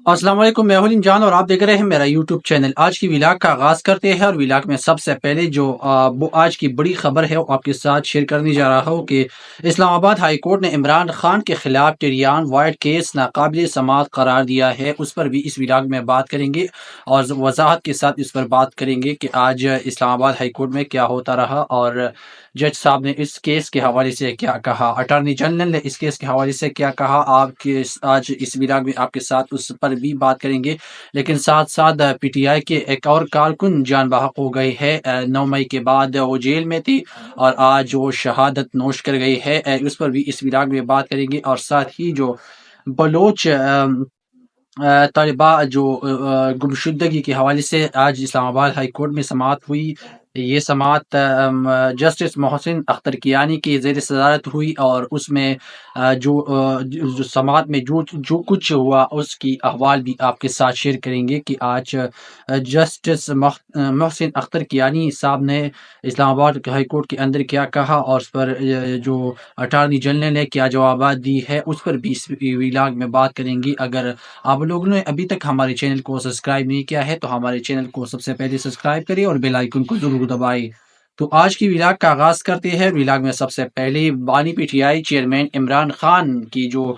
السلام علیکم، میں ہوں جان اور آپ دیکھ رہے ہیں میرا یوٹیوب چینل۔ آج کی ولاگ کا آغاز کرتے ہیں، اور ولاگ میں سب سے پہلے جو آج کی بڑی خبر ہے وہ آپ کے ساتھ شیئر کرنے جا رہا ہوں کہ اسلام آباد ہائی کورٹ نے عمران خان کے خلاف ٹریان وائٹ کیس ناقابل سماعت قرار دیا ہے۔ اس پر بھی اس ولاگ میں بات کریں گے اور وضاحت کے ساتھ اس پر بات کریں گے کہ آج اسلام آباد ہائی کورٹ میں کیا ہوتا رہا اور جج صاحب نے اس کیس کے حوالے سے کیا کہا، اٹارنی جنرل نے اس کیس کے حوالے سے کیا کہا۔ آپ کے آج اس ولاگ میں آپ کے ساتھ اس پر بھی بات کریں گے، لیکن ساتھ ساتھ پی ٹی آئی کے ایک اور کارکن جان بحق ہو گئی ہے۔ 9 مئی کے بعد وہ جیل میں تھی اور آج وہ شہادت نوش کر گئی ہے، اس پر بھی اس ولاگ میں بات کریں گے۔ اور ساتھ ہی جو بلوچ طالبہ جو گمشدگی کے حوالے سے آج اسلام آباد ہائی کورٹ میں سماعت ہوئی، یہ سماعت جسٹس محسن اختر کیانی کی زیر صدارت ہوئی، اور اس میں جو سماعت میں جو کچھ ہوا اس کی احوال بھی آپ کے ساتھ شیئر کریں گے کہ آج جسٹس محسن اختر کیانی صاحب نے اسلام آباد ہائی کورٹ کے اندر کیا کہا، اور اس پر جو اٹارنی جنرل نے کیا جوابات دی ہے اس پر بھی اس ولاگ میں بات کریں گے۔ اگر آپ لوگوں نے ابھی تک ہمارے چینل کو سبسکرائب نہیں کیا ہے تو ہمارے چینل کو سب سے پہلے سبسکرائب کریں اور بیل آئیکن کو ضرور دبائیں۔ تو آج کی ولاگ کا آغاز کرتے ہیں۔ ولاگ میں سب سے پہلے بانی P T I chairman Imran Khan کی جو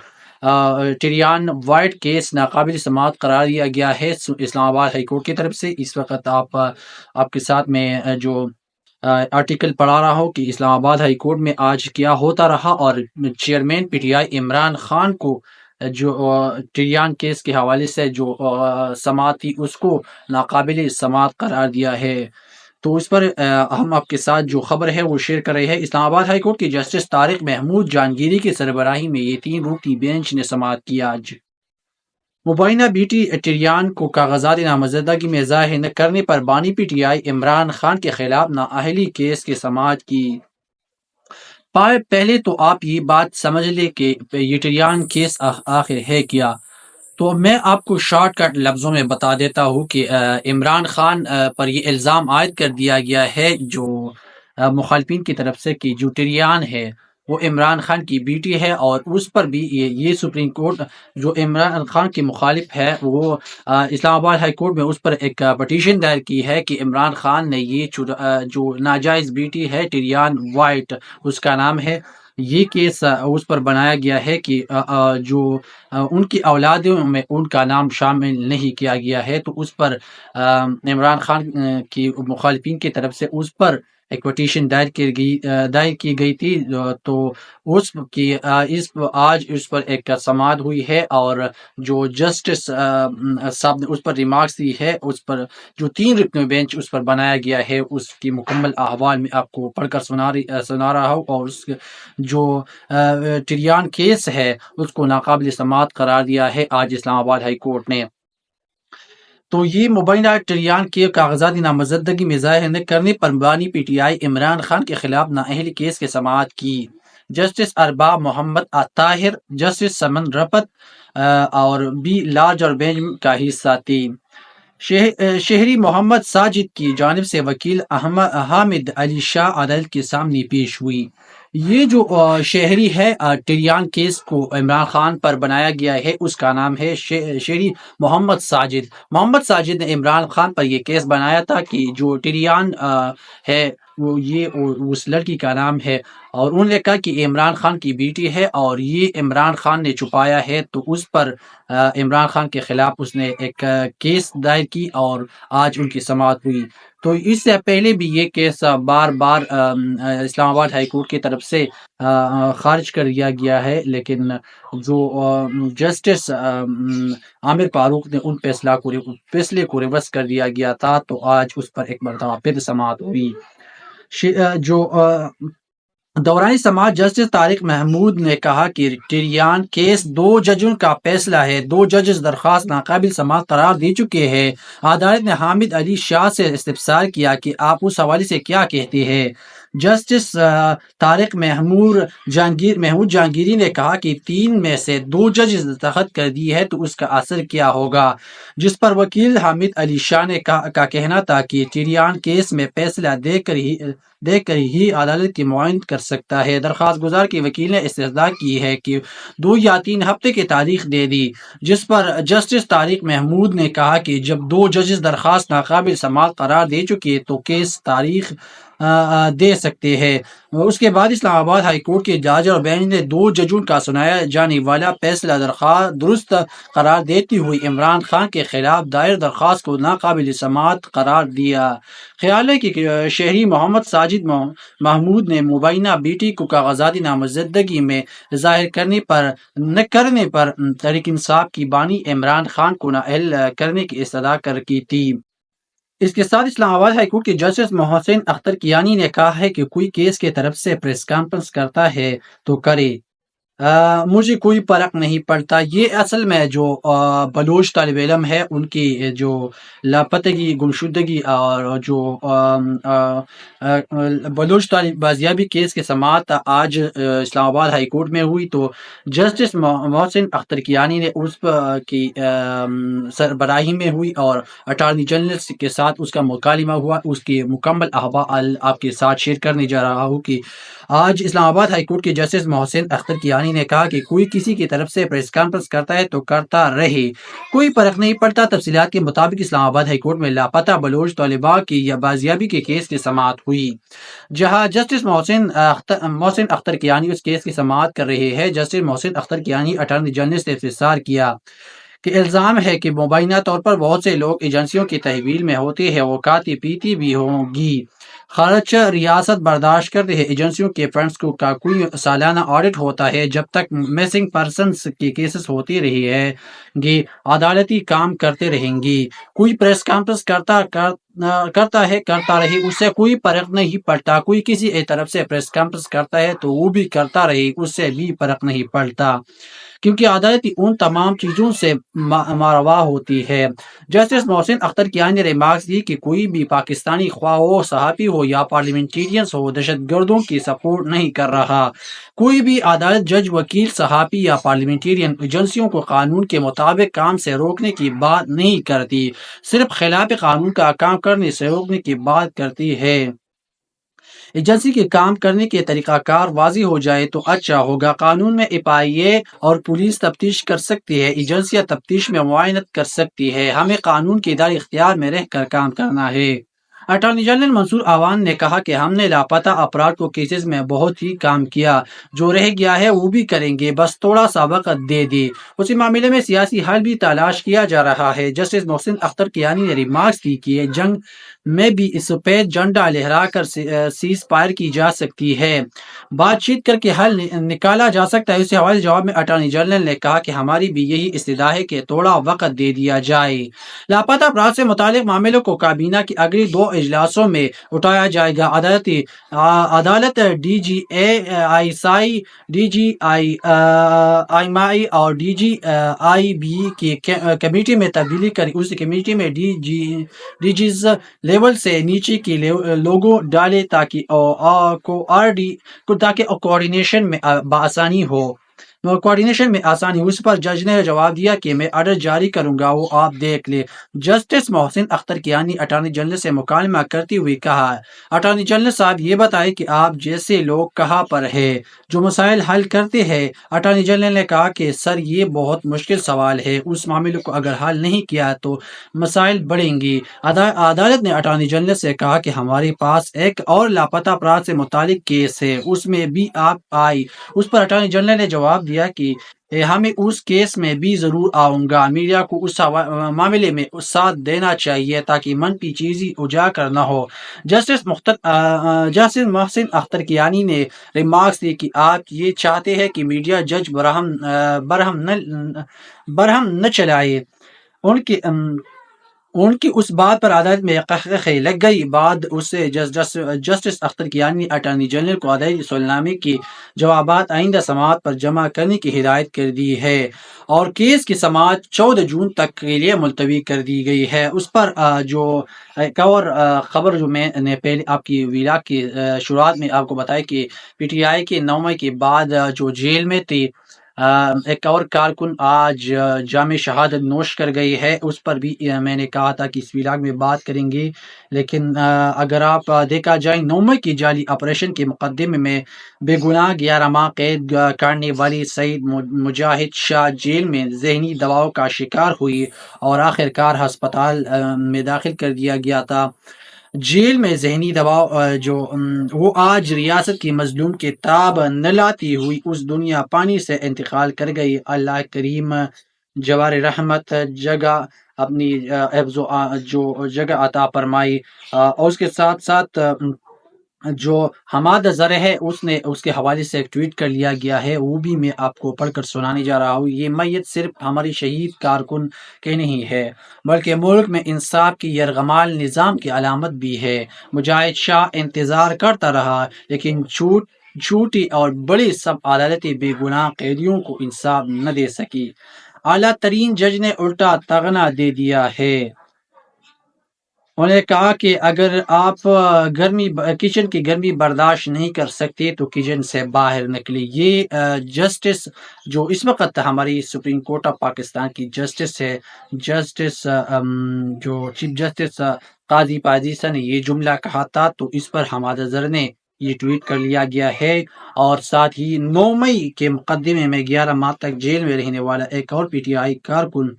ٹریان وائٹ کیس ناقابل سماعت قرار دیا گیا ہے اسلام آباد ہائی کورٹ کی طرف سے۔ اس وقت آپ کے ساتھ میں جو آرٹیکل پڑھا رہا ہوں کہ اسلام آباد ہائی کورٹ میں آج کیا ہوتا رہا، اور chairman P T I Imran Khan کو جو ٹریان کیس کے حوالے سے جو سماعت تھی اس کو ناقابل سماعت قرار دیا ہے۔ تو اس پر ہم آپ کے ساتھ جو خبر ہے وہ شیئر کر رہے ہیں۔ اسلام آباد ہائی کورٹ کی جسٹس طارق محمود جہانگیری کی سربراہی میں یہ 3 رکنی بینچ نے سماعت کی آج مبینہ بی ٹی ٹریان کو کاغذات نامزدگی میں ظاہر نہ کرنے پر بانی P T I Imran Khan کے خلاف نااہلی کیس کی سماعت کی۔ پہلے تو آپ یہ بات سمجھ لیں کہ یہ ٹریان کیس آخر ہے کیا۔ تو میں آپ کو شارٹ کٹ لفظوں میں بتا دیتا ہوں کہ عمران خان پر یہ الزام عائد کر دیا گیا ہے جو مخالفین کی طرف سے کہ جو ٹریان ہے وہ عمران خان کی بیٹی ہے، اور اس پر بھی یہ سپریم کورٹ جو عمران خان کی مخالف ہے وہ اسلام آباد ہائی کورٹ میں اس پر ایک پٹیشن دائر کی ہے کہ عمران خان نے یہ جو ناجائز بیٹی ہے ٹریان وائٹ اس کا نام ہے، یہ کیس اس پر بنایا گیا ہے کہ جو ان کی اولادوں میں ان کا نام شامل نہیں کیا گیا ہے۔ تو اس پر عمران خان کی مخالفین کی طرف سے اس پر ایک پٹیشن دائر کی گئی تھی، تو آج اس پر ایک سماعت ہوئی ہے، اور جو جسٹس صاحب نے اس پر ریمارکس دی ہے، اس پر جو 3 رکنی بینچ اس پر بنایا گیا ہے اس کی مکمل احوال میں آپ کو پڑھ کر سنا رہا ہوں۔ اور اس جو ٹریان کیس ہے اس کو ناقابل سماعت قرار دیا ہے آج اسلام آباد ہائی کورٹ نے۔ تو یہ مبینہ ٹریان کے کاغذات نامزدگی میں ظاہر نہ کرنے پر بانی P T I Imran Khan کے خلاف نااہلی کیس کی سماعت کی۔ جسٹس ارباب محمد طاہر، جسٹس سمن رپت اور بھی لارج اور بینچ کا حصہ تھی۔ شہری محمد ساجد کی جانب سے وکیل حامد علی شاہ عدالت کے سامنے پیش ہوئی۔ یہ جو شہری ہے ٹریان کیس کو عمران خان پر بنایا گیا ہے اس کا نام ہے شہری محمد ساجد۔ محمد ساجد نے عمران خان پر یہ کیس بنایا تھا کہ جو ٹریان ہے وہ یہ اس لڑکی کا نام ہے، اور انہوں نے کہا کہ عمران خان کی بیٹی ہے اور یہ عمران خان نے چھپایا ہے، تو اس پر عمران خان کے خلاف اس نے ایک کیس دائر کی اور آج ان کی سماعت ہوئی۔ تو اس سے پہلے بھی یہ کیس بار بار اسلام آباد ہائی کورٹ کی طرف سے خارج کر دیا گیا ہے، لیکن جو جسٹس عامر فاروق نے ان فیصلے کو ریورس کر دیا گیا تھا، تو آج اس پر ایک مرتبہ پھر سماعت ہوئی۔ جو دوران سماعت جسٹس طارق محمود نے کہا کہ ٹریان کیس 2 ججوں کا فیصلہ ہے، 2 ججز درخواست ناقابل سماعت قرار دے چکے ہیں۔ عدالت نے حامد علی شاہ سے استفسار کیا کہ آپ اس حوالے سے کیا کہتے ہیں۔ جسٹس طارق محمود جہانگیری نے کہا کہ 3 میں سے 2 ججز دستخط کر دی ہے تو اس کا اثر کیا ہوگا، جس پر وکیل حامد علی شاہ کا کہنا تھا کہ چیریان کیس میں فیصلہ دے کر ہی عدالت کی معائنت کر سکتا ہے۔ درخواست گزار کے وکیل نے استدعا کی ہے کہ 2 یا 3 ہفتے کی تاریخ دے دی، جس پر جسٹس طارق محمود نے کہا کہ جب 2 ججز درخواست ناقابل سماعت قرار دے چکے تو کیس تاریخ دے سکتے ہیں۔ اس کے بعد اسلام آباد ہائی کورٹ کے جج اور بینچ نے 2 ججوں کا سنایا جانے والا فیصلہ درست قرار دیتے ہوئے عمران خان کے خلاف دائر درخواست کو ناقابل سماعت قرار دیا۔ خیال ہے کہ شہری محمد ساجد محمود نے مبینہ بیٹی کو کاغذاتی نامزدگی میں ظاہر کرنے پر تحریک انصاف کی بانی عمران خان کو نااہل کرنے کی استدعا کی تھی۔ اس کے ساتھ اسلام آباد ہائی کورٹ کے جسٹس محسن اختر کیانی نے کہا ہے کہ کوئی کیس کی طرف سے پریس کانفرنس کرتا ہے تو کرے، مجھے کوئی فرق نہیں پڑتا۔ یہ اصل میں جو بلوچ طالب علم ہے ان کی جو لاپتگی گمشدگی اور جو بلوچ طالب بازیابی کیس کی سماعت آج اسلام آباد ہائی کورٹ میں ہوئی تو جسٹس محسن اختر کیانی نے اس کی سربراہی میں ہوئی اور اٹارنی جنرل کے ساتھ اس کا مکالمہ ہوا۔ اس کی مکمل احوال آپ کے ساتھ شیئر کرنے جا رہا ہوں کہ آج اسلام آباد ہائی کورٹ کے جسٹس محسن اختر کیانی نے کہا کہ کوئی کسی کی طرف سے پریس کانفرنس کرتا ہے تو کرتا رہے، کوئی فرق نہیں پڑتا۔ تفصیلات کے مطابق اسلام آباد ہائی کورٹ میں لاپتہ بلوچ طلباء کی یا بازیابی کے کیس کی سماعت ہوئی، جہاں جسٹس محسن اختر کیانی اس کیس کی سماعت کر رہے ہیں۔ Justice Mohsin Akhtar Kayani attorney general سے استفسار کیا کہ الزام ہے کہ مبینہ طور پر بہت سے لوگ ایجنسیوں کی تحویل میں ہوتے ہیں، وہ کھاتی پیتی بھی ہوں گی، خرچ ریاست برداشت کرتے ہیں، ایجنسیوں کے فنڈز کا کوئی سالانہ آڈٹ ہوتا ہے، جب تک مسنگ پرسنز کے کیسز ہوتے رہے گی عدالتی کام کرتے رہیں گی، کوئی پریس کانفرنس کرتا رہے، اس سے کوئی فرق نہیں پڑتا، کوئی کسی طرف سے پریس کانفرنس کرتا ہے تو وہ بھی کرتا رہے، اس سے بھی فرق نہیں پڑتا، کیونکہ عدالتی ان تمام چیزوں سے ماروا ہوتی ہے۔ جسٹس محسن اختر کیانی نے ریمارکس دی کہ کوئی بھی پاکستانی خواہ وہ صحافی ہو یا پارلیمنٹیرینز ہو دہشت گردوں کی سپورٹ نہیں کر رہا، کوئی بھی عدالت، جج، وکیل، صحافی یا پارلیمنٹیرین ایجنسیوں کو قانون کے مطابق کام سے روکنے کی بات نہیں کرتی، صرف خلاف قانون کا کام کرنے سے روکنے کی بات کرتی ہے۔ ایجنسی کے کام کرنے کے طریقہ کار واضح ہو جائے تو اچھا ہوگا۔ قانون میں FIA اور پولیس تفتیش کر سکتی ہے، ایجنسیاں تفتیش میں معاونت کر سکتی ہے، ہمیں قانون کے دائرۂ اختیار میں رہ کر کام کرنا ہے۔ اٹارنی جنرل منصور عوان نے کہا کہ ہم نے لاپتہ افراد کو کیسز میں بہت ہی کام کیا، جو رہ گیا ہے وہ بھی کریں گے، بس تھوڑا سا وقت دے دیں۔ اسی معاملے میں سیاسی حل بھی تلاش کیا جا رہا ہے۔ جسٹس محسن اختر کیانی نے ریمارکس کی کہ جنگ میں بھی سفید جھنڈا لہرا کر سیز فائر کی جا سکتی ہے، بات چیت کر کے حل نکالا جا سکتا ہے۔ اس حوالے جواب میں اٹارنی جنرل نے کہا کہ ہماری بھی یہی استدعا ہے کہ تھوڑا وقت دے دیا جائے، لاپتہ افراد سے متعلق معاملوں کو کابینہ کی اگلی 2 اجلاسوں میں اٹھایا جائے گا۔ عدالت DGI اور DGIB کی کمیٹی میں تبدیلی کری، اس کمیٹی میں DGs لیول سے نیچے کے لوگوں ڈالے تاکہ کوارڈینیشن میں آسانی ہو۔ اس پر جج نے جواب دیا کہ میں آرڈر جاری کروں گا، وہ آپ دیکھ لیں۔ Justice Mohsin Akhtar Kayani attorney general سے مکالمہ کرتے ہوئے کہا، اٹارنی جنرل صاحب یہ بتائیں کہ آپ جیسے لوگ کہاں پر ہیں جو مسائل حل کرتے ہیں۔ اٹارنی جنرل نے کہا کہ سر یہ بہت مشکل سوال ہے، اس معاملے کو اگر حل نہیں کیا تو مسائل بڑھیں گی۔ عدالت نے اٹارنی جنرل سے کہا کہ ہمارے پاس ایک اور لاپتہ افراد سے متعلق کیس ہے، اس میں بھی آپ آئی۔ اس پر اٹارنی جنرل نے جواب دیا کہ ہمیں اس کیس میں بھی ضرور آؤں گا، میڈیا کو اس معاملے میں ساتھ دینا چاہیے تاکہ منفی چیزیں اجاگر نہ ہو۔ جسٹس محسن اختر کیانی نے ریمارکس دی کہ آپ یہ چاہتے ہیں کہ میڈیا جج برہم نہ چلائے، ان کی اس بات پر عدالت میں قہقہے لگ گئی۔ بعد اسے جسٹس اختر کیانی نے اٹارنی جنرل کو عدالتی سولنامے کی جوابات آئندہ سماعت پر جمع کرنے کی ہدایت کر دی ہے، اور کیس کی سماعت 14 جون تک کے لیے ملتوی کر دی گئی ہے۔ اس پر جو ایک اور خبر جو میں نے پہلے آپ کی ویلاگ کی شروعات میں آپ کو بتایا کہ پی ٹی آئی کے 9 مئی کے بعد جو جیل میں تھی، ایک اور کارکن آج جامع شہادت نوش کر گئی ہے۔ اس پر بھی میں نے کہا تھا کہ اس ویلاگ میں بات کریں گے، لیکن اگر آپ دیکھا جائے 9 مئی کی جعلی آپریشن کے مقدمے میں بے گناہ 11 ماہ قید کاٹنے والی سعید مجاہد شاہ جیل میں ذہنی دباؤ کا شکار ہوئی اور آخر کار ہسپتال میں داخل کر دیا گیا تھا۔ جیل میں ذہنی دباؤ وہ آج ریاست کی مظلوم کے تاب نہ لاتی ہوئی اس دنیا پانی سے انتقال کر گئی۔ اللہ کریم جوار رحمت جگہ اپنی حفظ جو جگہ عطا فرمائی۔ اور اس کے ساتھ ساتھ جو حماد زر ہے اس کے حوالے سے ایک ٹویٹ کر لیا گیا ہے، وہ بھی میں آپ کو پڑھ کر سنانے جا رہا ہوں۔ یہ میت صرف ہماری شہید کارکن کے نہیں ہے، بلکہ ملک میں انصاف کی یرغمال نظام کی علامت بھی ہے۔ مجاہد شاہ انتظار کرتا رہا، لیکن چھوٹی اور بڑی سب عدالتیں بے گناہ قیدیوں کو انصاف نہ دے سکی۔ اعلیٰ ترین جج نے الٹا طغنا دے دیا ہے۔ انہوں نے کہا کہ اگر آپ کچن کی گرمی برداشت نہیں کر سکتے تو کچن سے باہر نکلے۔ یہ جسٹس جو اس وقت ہماری سپریم کورٹ آف پاکستان کی جسٹس ہے، جسٹس جو چیف جسٹس قاضی پادیسا نے یہ جملہ کہا تھا، تو اس پر حماد زر نے یہ ٹویٹ کر لیا گیا ہے۔ اور ساتھ ہی 9 مئی کے مقدمے میں 11 ماہ تک جیل میں رہنے والا ایک اور پی ٹی آئی کارکن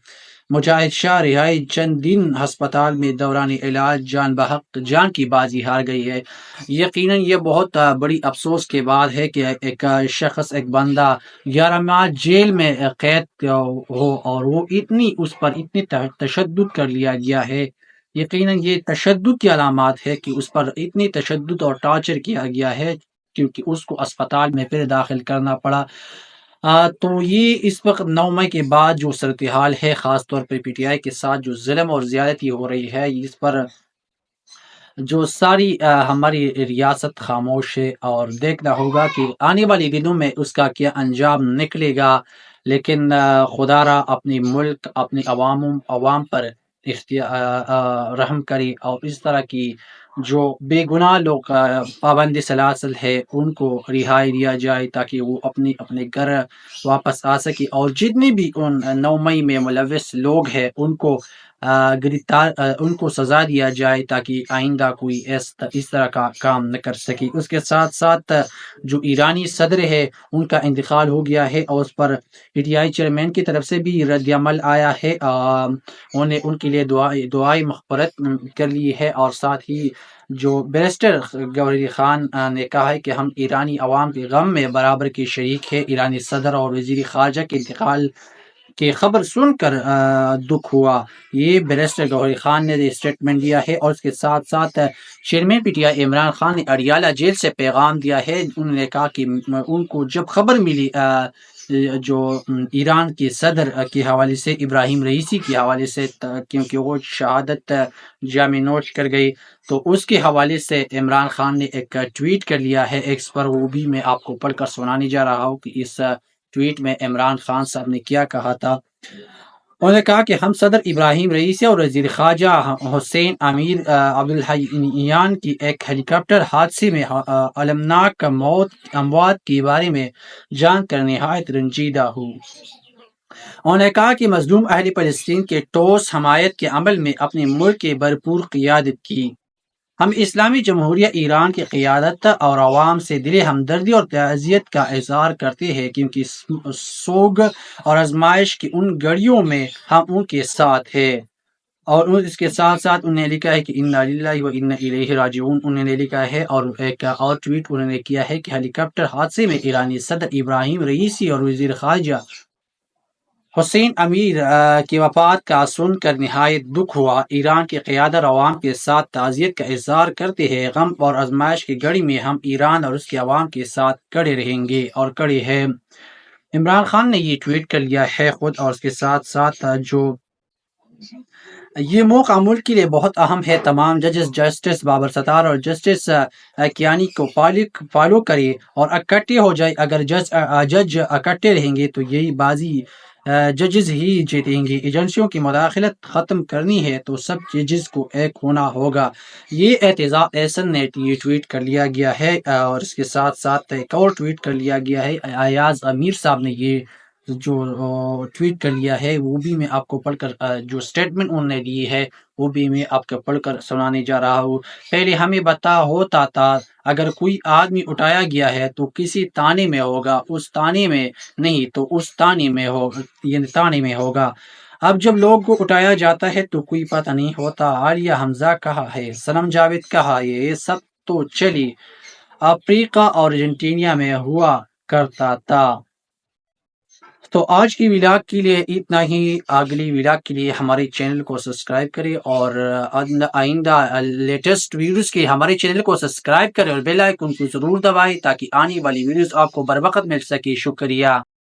مجاہد شاہ رہائی چند دن ہسپتال میں دوران علاج جان بحق جان کی بازی ہار گئی ہے۔ یقیناً یہ بہت بڑی افسوس کے بعد ہے کہ ایک شخص، ایک بندہ 11 ماہ جیل میں قید ہو اور وہ اس پر اتنی تشدد کر لیا گیا ہے۔ یقیناً یہ تشدد کی علامات ہے کہ اس پر اتنی تشدد اور ٹارچر کیا گیا ہے، کیونکہ اس کو اسپتال میں پھر داخل کرنا پڑا۔ تو یہ اس وقت 9 مئی کے بعد جو صورتحال ہے، خاص طور پہ پی ٹی آئی کے ساتھ جو ظلم اور زیادتی ہو رہی ہے، اس پر جو ساری ہماری ریاست خاموش ہے، اور دیکھنا ہوگا کہ آنے والے دنوں میں اس کا کیا انجام نکلے گا۔ لیکن خدا را اپنی ملک، اپنی عوام پر رحم کرے، اور اس طرح کی جو بے گناہ لوگ پابند سلاسل ہے ان کو رہائی دیا جائے، تاکہ وہ اپنے گھر واپس آ سکے، اور جتنے بھی ان 9 مئی میں ملوث لوگ ہیں ان کو سزا دیا جائے، تاکہ آئندہ کوئی اس طرح کا کام نہ کر سکے۔ اس کے ساتھ ساتھ جو ایرانی صدر ہے ان کا انتقال ہو گیا ہے، اور اس پر پی ٹی آئی چیئرمین کی طرف سے بھی رد عمل آیا ہے۔ انہوں نے ان کے لیے دعائیں مغفرت کر لی ہے، اور ساتھ ہی جو بیرسٹر گوہر علی خان نے کہا ہے کہ ہم ایرانی عوام کے غم میں برابر کے شریک ہے۔ ایرانی صدر اور وزیر خارجہ کے انتقال کی خبر سن کر دکھ ہوا، یہ بیرسٹر گوہر علی خان نے اسٹیٹمنٹ دیا ہے۔ اور اس کے ساتھ ساتھ chairman P T I Imran Khan نے اڈیالہ جیل سے پیغام دیا ہے۔ انہوں نے کہا کہ ان کو جب خبر ملی جو ایران کے صدر کے حوالے سے، ابراہیم رئیسی کے حوالے سے، کیونکہ وہ شہادت جامع نوش کر گئی، تو اس کے حوالے سے عمران خان نے ایک ٹویٹ کر لیا ہے ایکس پر، وہ بھی میں آپ کو پڑھ کر سنانے جا رہا ہوں کہ اس ٹویٹ میں عمران خان صاحب نے کیا کہا تھا۔ انہوں نے کہا کہ ہم صدر ابراہیم رئیسی اور وزیر خارجہ حسین امیر عبدالحیان کی ایک ہیلی کاپٹر حادثے میں المناک اموات کے بارے میں جان کر نہایت رنجیدہ ہوں۔ انہوں نے کہا کہ مظلوم اہل فلسطین کے ٹھوس حمایت کے عمل میں اپنے ملک کی بھرپور قیادت کی۔ ہم اسلامی جمہوریہ ایران کی قیادت اور عوام سے دل ہمدردی اور تعزیت کا اظہار کرتے ہیں، کیونکہ سوگ اور آزمائش کی ان گھڑیوں میں ہم ان کے ساتھ ہیں۔ اور اس کے ساتھ ساتھ انہوں نے لکھا ہے کہ انا للہ و انا الیہ راجعون انہوں نے لکھا ہے، اور ایک اور ٹویٹ انہوں نے کیا ہے کہ ہیلی کاپٹر حادثے میں ایرانی صدر ابراہیم رئیسی اور وزیر خارجہ حسین امیر کی وفات کا سن کر نہایت دکھ ہوا۔ ایران کی قیادت عوام کے ساتھ تعزیت کا اظہار کرتے ہیں۔ غم اور آزمائش کی گھڑی میں ہم ایران اور اس کے عوام کے ساتھ کھڑے رہیں گے اور کھڑے ہیں۔ عمران خان نے یہ ٹویٹ کر لیا ہے خود، اور اس کے ساتھ ساتھ جو یہ موقع ملک کے لیے بہت اہم ہے۔ تمام ججز جسٹس بابر ستار اور جسٹس کیانی کو فالو کرے اور اکٹھے ہو جائے۔ اگر جج اکٹھے رہیں گے تو یہی بازی ججز ہی جیتیں گے۔ ایجنسیوں کی مداخلت ختم کرنی ہے تو سب ججز کو ایک ہونا ہوگا۔ یہ اعتزاز احسن نے ٹویٹ کر لیا گیا ہے، اور اس کے ساتھ ساتھ ایک اور ٹویٹ کر لیا گیا ہے ایاز امیر صاحب نے۔ یہ جو ٹویٹ کر لیا ہے وہ بھی میں آپ کو پڑھ کر جو سٹیٹمنٹ انہوں نے دی ہے وہ بھی میں آپ کو پڑھ کر سنانے جا رہا ہوں۔ پہلے ہمیں بتا ہوتا تھا اگر کوئی آدمی اٹھایا گیا ہے تو کسی تانے میں ہوگا، اس تانے میں نہیں تو اس تانے میں ہوگا، یعنی تانے میں ہوگا۔ اب جب لوگ کو اٹھایا جاتا ہے تو کوئی پتہ نہیں ہوتا۔ عالیہ حمزہ کہا ہے، سنم جاوید کہا ہے، یہ سب تو چلی افریقہ اور ارجنٹینا میں ہوا کرتا تھا۔ تو آج کی ولاگ کے لیے اتنا ہی۔ اگلی ولاگ کے لیے ہمارے چینل کو سبسکرائب کریں، اور آئندہ لیٹسٹ ویڈیوز کے ہمارے چینل کو سبسکرائب کریں اور بیل آئیکن کو ضرور دبائیں تاکہ آنے والی ویڈیوز آپ کو بر وقت مل سکے۔ شکریہ۔